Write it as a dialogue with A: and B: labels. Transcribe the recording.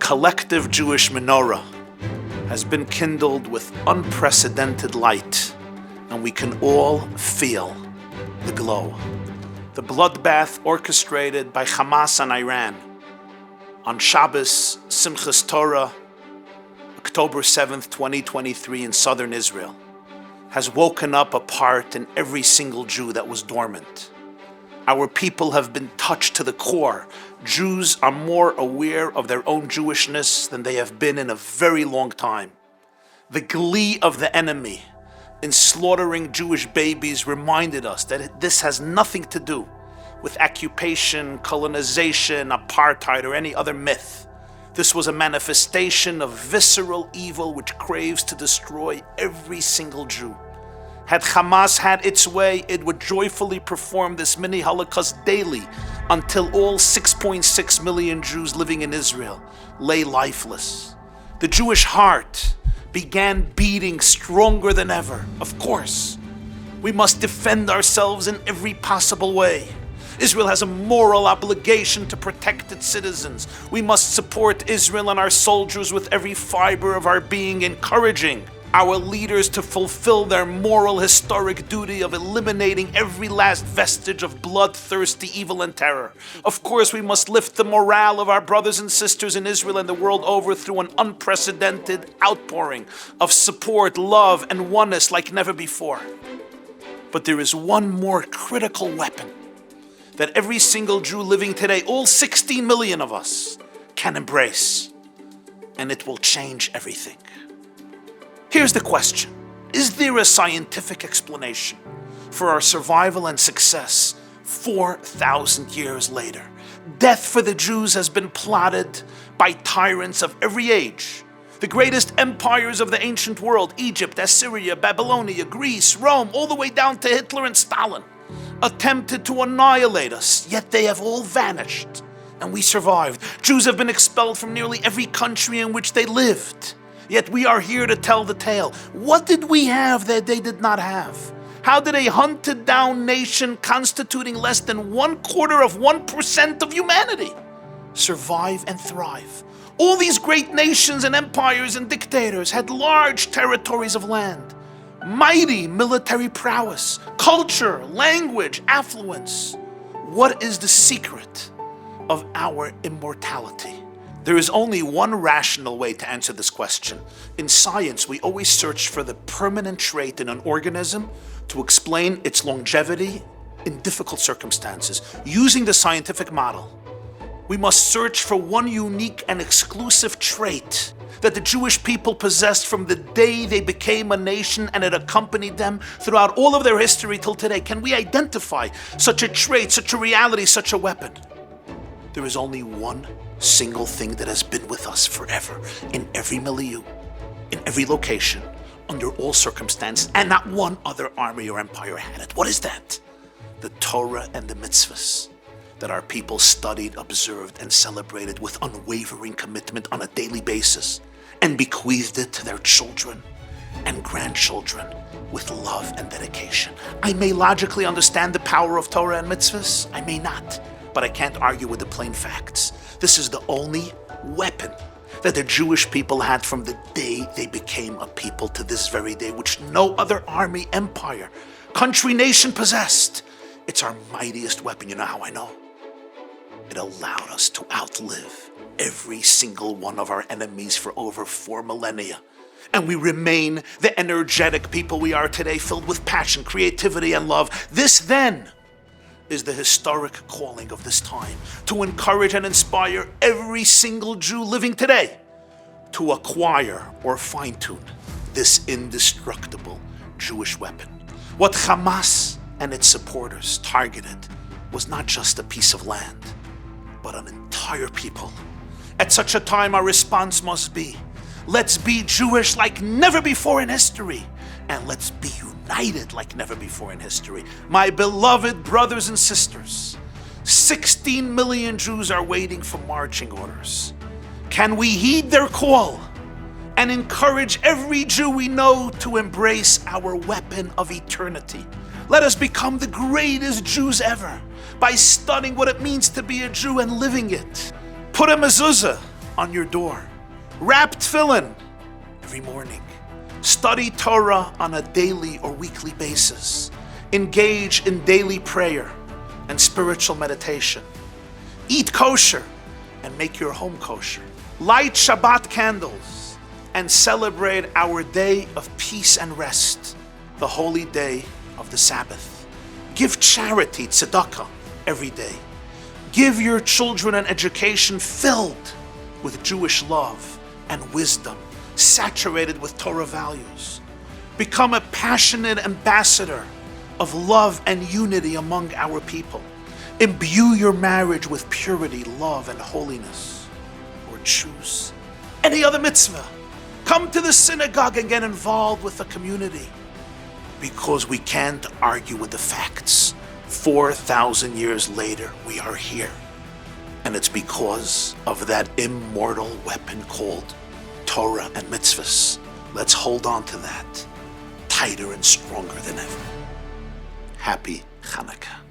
A: collective Jewish menorah has been kindled with unprecedented light, and we can all feel the glow. The bloodbath orchestrated by Hamas and Iran on Shabbos, Simchas Torah, October 7th, 2023 in southern Israel, has woken up a part in every single Jew that was dormant. Our people have been touched to the core. Jews are more aware of their own Jewishness than they have been in a very long time. The glee of the enemy in slaughtering Jewish babies reminded us that this has nothing to do with occupation, colonization, apartheid, or any other myth. This was a manifestation of visceral evil which craves to destroy every single Jew. Had Hamas had its way, it would joyfully perform this mini Holocaust daily until all 6.6 million Jews living in Israel lay lifeless. The Jewish heart began beating stronger than ever. Of course, we must defend ourselves in every possible way. Israel has a moral obligation to protect its citizens. We must support Israel and our soldiers with every fiber of our being, encouraging our leaders to fulfill their moral historic duty of eliminating every last vestige of bloodthirsty evil and terror. Of course, we must lift the morale of our brothers and sisters in Israel and the world over through an unprecedented outpouring of support, love, and oneness like never before. But there is one more critical weapon that every single Jew living today, all 16 million of us, can embrace, and it will change everything. Here's the question: is there a scientific explanation for our survival and success 4,000 years later? Death for the Jews has been plotted by tyrants of every age. The greatest empires of the ancient world, Egypt, Assyria, Babylonia, Greece, Rome, all the way down to Hitler and Stalin, attempted to annihilate us, yet they have all vanished, and we survived. Jews have been expelled from nearly every country in which they lived. Yet we are here to tell the tale. What did we have that they did not have? How did a hunted down nation constituting less than 0.25% of humanity survive and thrive? All these great nations and empires and dictators had large territories of land, mighty military prowess, culture, language, affluence. What is the secret of our immortality? There is only one rational way to answer this question. In science, we always search for the permanent trait in an organism to explain its longevity in difficult circumstances. Using the scientific model, we must search for one unique and exclusive trait that the Jewish people possessed from the day they became a nation, and it accompanied them throughout all of their history till today. Can we identify such a trait, such a reality, such a weapon? There is only one single thing that has been with us forever, in every milieu, in every location, under all circumstances, and not one other army or empire had it. What is that? The Torah and the mitzvahs that our people studied, observed, and celebrated with unwavering commitment on a daily basis, and bequeathed it to their children and grandchildren with love and dedication. I may logically understand the power of Torah and mitzvahs, I may not, but I can't argue with the plain facts. This is the only weapon that the Jewish people had from the day they became a people to this very day, which no other army, empire, country, nation possessed. It's our mightiest weapon. You know how I know? It allowed us to outlive every single one of our enemies for over 4 millennia. And we remain the energetic people we are today, filled with passion, creativity, and love. This then is the historic calling of this time, to encourage and inspire every single Jew living today to acquire or fine-tune this indestructible Jewish weapon. What Hamas and its supporters targeted was not just a piece of land, but an entire people. At such a time, our response must be, let's be Jewish like never before in history, and let's be united like never before in history. My beloved brothers and sisters, 16 million Jews are waiting for marching orders. Can we heed their call and encourage every Jew we know to embrace our weapon of eternity? Let us become the greatest Jews ever by studying what it means to be a Jew and living it. Put a mezuzah on your door. Wrap tefillin every morning. Study Torah on a daily or weekly basis. Engage in daily prayer and spiritual meditation. Eat kosher and make your home kosher. Light Shabbat candles and celebrate our day of peace and rest, the holy day of the Sabbath. Give charity, tzedakah, every day. Give your children an education filled with Jewish love and wisdom, saturated with Torah values. Become a passionate ambassador of love and unity among our people. Imbue your marriage with purity, love, and holiness. Or choose any other mitzvah. Come to the synagogue and get involved with the community. Because we can't argue with the facts. 4,000 years later, we are here. And it's because of that immortal weapon called Torah and mitzvahs. Let's hold on to that tighter and stronger than ever. Happy Chanukah.